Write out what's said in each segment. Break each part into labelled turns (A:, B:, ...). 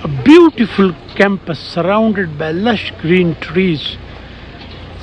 A: A beautiful campus surrounded by lush green trees.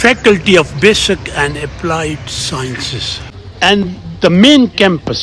A: Faculty of Basic and Applied Sciences and the main campus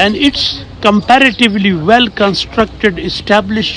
A: and it's comparatively well constructed, established,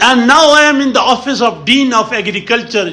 A: And now I am in the office of Dean of Agriculture,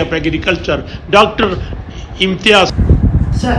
A: of Agriculture, Dr. Imtiaz.
B: Sir.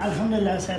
B: Alhamdulillah sir,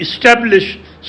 A: established,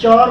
B: 4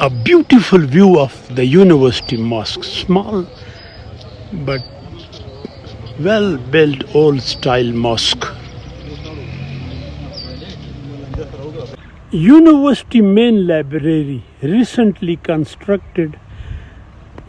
A: A beautiful view of the university mosque, small but well built old style mosque. University main library recently constructed.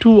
A: 2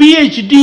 A: PhD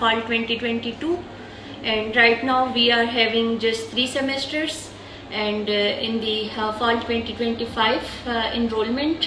C: fall 2022, and right now we are having just 3 semesters, and in the fall 2025 enrollment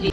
C: 3।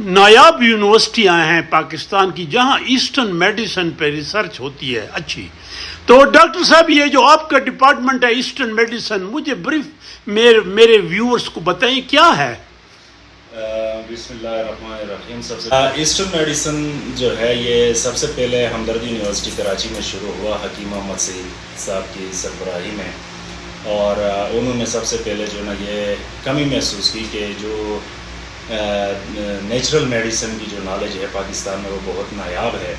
A: نایاب یونیورسٹیاں ہیں پاکستان کی جہاں eastern medicine پہ research ہوتی ہے اچھی. تو ڈاکٹر صاحب یہ جو آپ کا ڈپارٹمنٹ ہے ایسٹرن میڈیسن، مجھے بریف میرے ویورز کو بتائیں کیا ہے.
D: بسم اللہ الرحمن الرحیم. سب سے ایسٹرن میڈیسن جو ہے یہ سب سے پہلے ہمدرد یونیورسٹی کراچی میں شروع ہوا حکیم محمد سعید صاحب کی سربراہی میں، اور انہوں نے سب سے پہلے جو نا یہ کمی محسوس کی کہ جو نیچرل میڈیسن کی جو نالج ہے پاکستان میں وہ بہت نایاب ہے.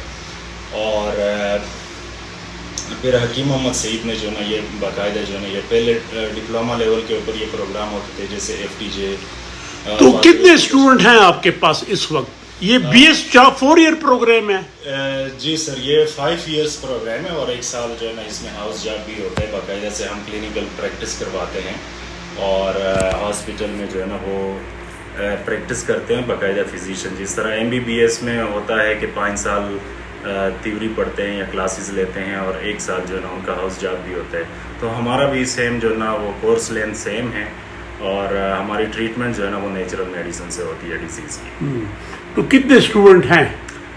D: اور پھر حکیم محمد سعید نے جو نا یہ باقاعدہ جو نا یہ پہلے ڈپلوما لیول کے اوپر یہ پروگرام ہوتے تھے جیسے FTJ.
A: تو کتنے اسٹوڈنٹ ہیں آپ کے پاس اس وقت؟ یہ BS 4 ایئر پروگرام ہے؟
D: جی سر، یہ 5 ایئرس پروگرام ہے اور 1 سال جو ہے نا اس میں ہاؤس جاب بھی ہوتا ہے. باقاعدہ سے ہم کلینکل پریکٹس کرواتے ہیں اور ہاسپٹل میں جو ہے نا وہ پریکٹس کرتے ہیں باقاعدہ فزیشین. جس طرح MBBS میں ہوتا ہے کہ 5 سال تھیوری پڑھتے ہیں یا کلاسز لیتے ہیں اور 1 سال جو ہے نا ان کا ہاؤس جاب بھی ہوتا ہے. تو ہمارا بھی سیم جو ہے نا وہ کورس لینتھ سیم ہے اور ہماری ٹریٹمنٹ جو ہے نا وہ نیچرل میڈیسن سے ہوتی ہے ڈیزیز کی.
A: تو کتنے اسٹوڈنٹ ہیں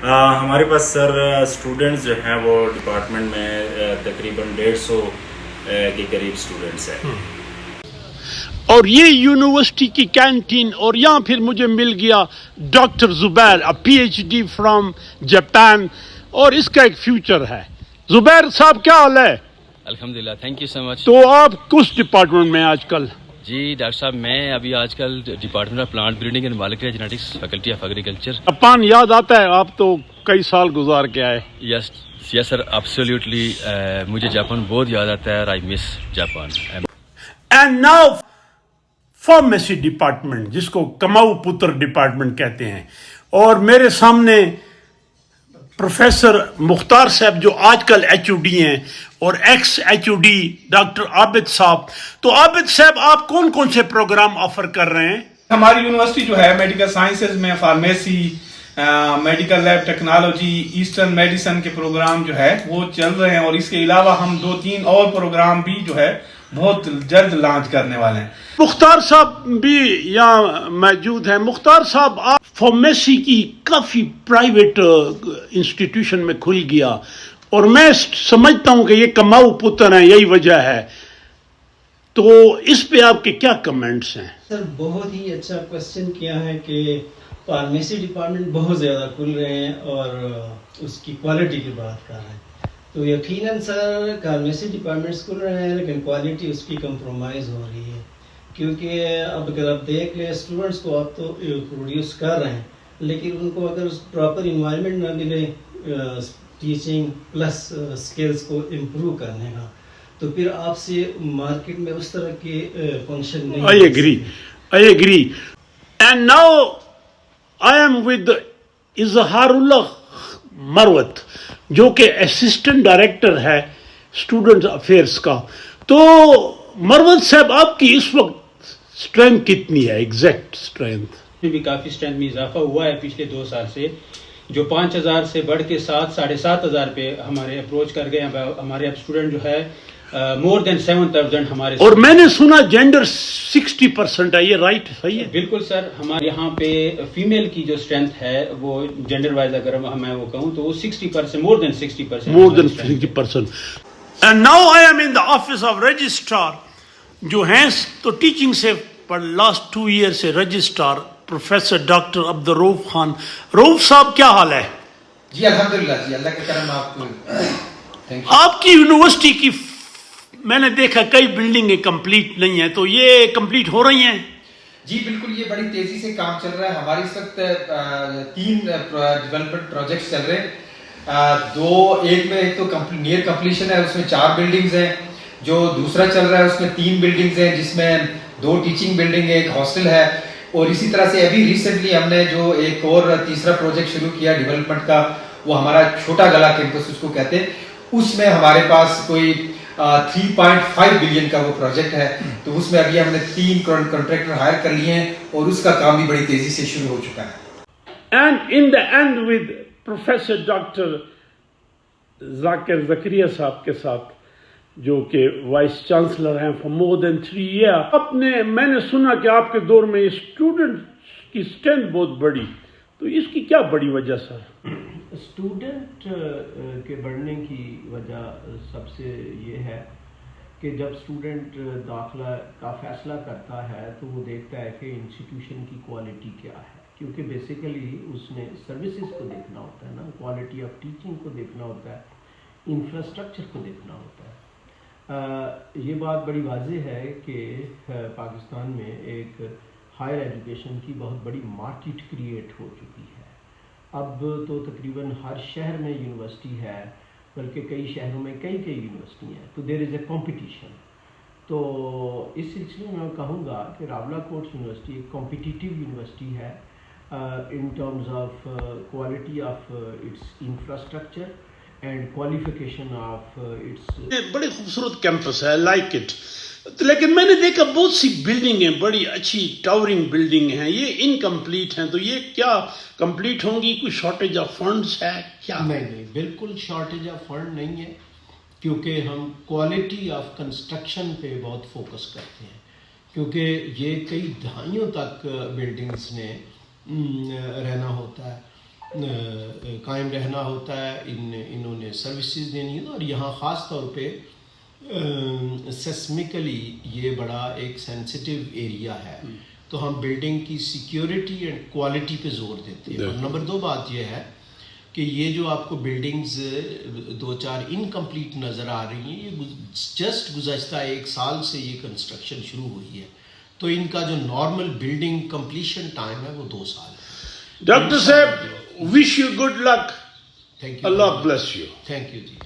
D: ہمارے پاس سر؟ اسٹوڈنٹس جو ہیں وہ ڈپارٹمنٹ میں تقریباً 150 کے قریب اسٹوڈنٹس ہیں.
A: اور یہ یونیورسٹی کی کینٹین، اور یہاں پھر مجھے مل گیا doctor Zubair PhD from Japan, اور اس کا ایک فیوچر ہے. زبیر صاحب کیا حال ہے؟
E: الحمدللہ، تھینک یو سو مچ.
A: تو آپ کس ڈپارٹمنٹ میں آج کل؟
E: جی ڈاکٹر صاحب، میں ابھی آج کل department of plant breeding and molecular genetics, faculty of agriculture.
A: Japan یاد آتا ہے؟ آپ تو کئی سال گزار کے آئے.
E: یس سر، ایبسلیوٹلی مجھے جاپان بہت یاد آتا ہے. I miss Japan.
A: And now pharmacy department, جس کو کماؤ پتر ڈپارٹمنٹ کہتے ہیں، اور میرے سامنے پروفیسر مختار صاحب جو آج کل HOD ہیں اور ایکس HOD ڈاکٹر عابد صاحب. تو عابد صاحب آپ کون کون سے پروگرام آفر کر رہے ہیں؟
F: ہماری یونیورسٹی جو ہے میڈیکل سائنسز میں pharmacy, medical lab technology, eastern medicine کے پروگرام جو ہے وہ چل رہے ہیں، اور اس کے علاوہ ہم 2-3 اور پروگرام بھی جو ہے بہت جلد لانچ کرنے والے ہیں.
A: مختار صاحب بھی یہاں موجود ہیں. مختار صاحب، آپ فارمیسی کی کافی پرائیویٹ انسٹیٹیوشن میں کھل گیا، اور میں سمجھتا ہوں کہ یہ کماؤ پتر ہیں، یہی وجہ ہے. تو اس پہ آپ کے کیا کمنٹس ہیں؟
G: سر بہت ہی اچھا کوشچن کیا ہے کہ فارمیسی ڈپارٹمنٹ بہت زیادہ کھل رہے ہیں اور اس کی کوالٹی کی بات کر رہے ہیں. تو یقیناً سر فارمیسی ڈپارٹمنٹس کھل رہے ہیں لیکن کوالٹی اس کی کمپرومائز ہو رہی ہے، کیونکہ اب اگر آپ دیکھ لیں اسٹوڈنٹس کو آپ تو پروڈیوس کر رہے ہیں، لیکن ان کو اگر پراپر انوائرمنٹ نہ ملے ٹیچنگ پلس اسکلس کو امپروو کرنے کا، تو پھر آپ سے مارکیٹ میں اس طرح کے فنکشن نہیں.
A: I agree. And now I am with اظہاراللہ مروت جو کہ اسسٹنٹ ڈائریکٹر ہے اسٹوڈنٹ افیئرس کا. تو مروت صاحب، آپ کی اس وقت اسٹرینتھ کتنی ہے؟ ایگزیکٹ اسٹرینتھ
H: میں بھی کافی اسٹرینتھ میں اضافہ ہوا ہے پچھلے 2 سال سے، جو 5000 سے بڑھ کے 7,500 پہ ہمارے اپروچ کر گئے. ہمارے اب اسٹوڈنٹ جو ہے مور دین 7,000 ہمارے. اور
A: میں نے سنا جینڈر 60% ہے، یہ رائٹ صحیح ہے؟
H: بالکل سر، ہمارے یہاں پہ فیمیل کی جو اسٹرینتھ ہے وہ جینڈر وائز اگر میں وہ کہوں تو وہ 60%، مور دین 60%.
A: And now I am in the office of registrar جو ہیں تو ٹیچنگ سے پر لاسٹ 2 ایئر سے registrar professor doctor Abdul Rauf Khan. Rauf صاحب کیا حال ہے؟
I: جی الحمدللہ، جی اللہ کے کرم.
A: آپ کی یونیورسٹی کی میں نے دیکھا کئی بلڈنگیں کمپلیٹ نہیں ہیں، تو یہ کمپلیٹ ہو رہی ہیں؟
I: جی بالکل، یہ بڑی تیزی سے کام چل رہا ہے. ہماری اس وقت 3 ڈیولپمنٹ پروجیکٹس چل رہے ہیں. ایک میں تو نیئر کمپلیشن ہے، اس میں 4 بلڈنگز ہیں. جو دوسرا چل رہا ہے اس میں 3 بلڈنگز ہیں، جس میں 2 ٹیچنگ بلڈنگ ہے، 1 ہاسٹل ہے. اور اسی طرح سے ابھی ریسنٹلی ہم نے جو ایک اور تیسرا پروجیکٹ شروع کیا ڈیولپمنٹ کا، وہ ہمارا چھوٹا گلا کیمپس اس کو کہتے ہیں. اس میں ہمارے پاس کوئی 3.5 بلین کا وہ پروجیکٹ ہے. تو اس میں ابھی ہم نے 3 کنٹریکٹر ہائر کر لیے ہیں اور اس کا کام بھی بڑی تیزی سے شروع ہو چکا ہے.
A: And in the end with professor doctor Zakir Zakaria صاحب کے ساتھ جو کہ وائس چانسلر ہیں فار مور دین 3 ایئر. میں نے سنا کہ آپ کے دور میں اسٹوڈنٹ کی اسٹرینتھ بہت بڑی، تو تو اس کی کیا بڑی وجہ سر؟
J: اسٹوڈنٹ کے بڑھنے کی وجہ سب سے یہ ہے کہ جب اسٹوڈنٹ داخلہ کا فیصلہ کرتا ہے تو وہ دیکھتا ہے کہ انسٹیٹیوشن کی کوالٹی کیا ہے، کیونکہ بیسیکلی اس نے سروسز کو دیکھنا ہوتا ہے نا، کوالٹی آف ٹیچنگ کو دیکھنا ہوتا ہے، انفراسٹرکچر کو دیکھنا ہوتا ہے۔ یہ بات بڑی واضح ہے کہ پاکستان میں ایک ہائر ایجوکیشن کی بہت بڑی مارکیٹ کریٹ ہو چکی ہے۔ اب تو تقریباً ہر شہر میں یونیورسٹی ہے، بلکہ کئی شہروں میں کئی یونیورسٹی ہیں، تو دیر از اے کمپٹیشن۔ تو اس سلسلے میں کہوں گا کہ راولا کوٹ یونیورسٹی ایک کمپٹیٹیو یونیورسٹی ہے in terms of quality of its infrastructure and qualification of its.
A: بڑے خوبصورت کیمپس ہے، لائک اٹ، لیکن میں نے دیکھا بہت سی بلڈنگیں بڑی اچھی ٹاورنگ بلڈنگ ہیں، یہ انکمپلیٹ ہیں، تو یہ کیا کمپلیٹ ہوں گی؟ کوئی شارٹیج آف فنڈز ہے کیا؟
J: نہیں، بالکل شارٹیج آف فنڈ نہیں ہے، کیونکہ ہم کوالٹی آف کنسٹرکشن پہ بہت فوکس کرتے ہیں، کیونکہ یہ کئی دہائیوں تک بلڈنگز نے رہنا ہوتا ہے، قائم رہنا ہوتا ہے، انہوں نے سروسز دینی ہے، اور یہاں خاص طور پہ سیسمکلی یہ بڑا ایک سینسٹیو ایریا ہے، تو ہم بلڈنگ کی سیکیورٹی اینڈ کوالٹی پہ زور دیتے ہیں۔ اور نمبر 2 بات یہ ہے کہ یہ جو آپ کو بلڈنگز 2-4 انکمپلیٹ نظر آ رہی ہیں، یہ جسٹ گزشتہ 1 سال سے یہ کنسٹرکشن شروع ہوئی ہے، تو ان کا جو نارمل بلڈنگ کمپلیشن ٹائم ہے وہ 2 سال ہے۔
A: ڈاکٹر صاحب، wish you good luck,
J: thank you,
A: اللہ bless you.
J: Thank you G.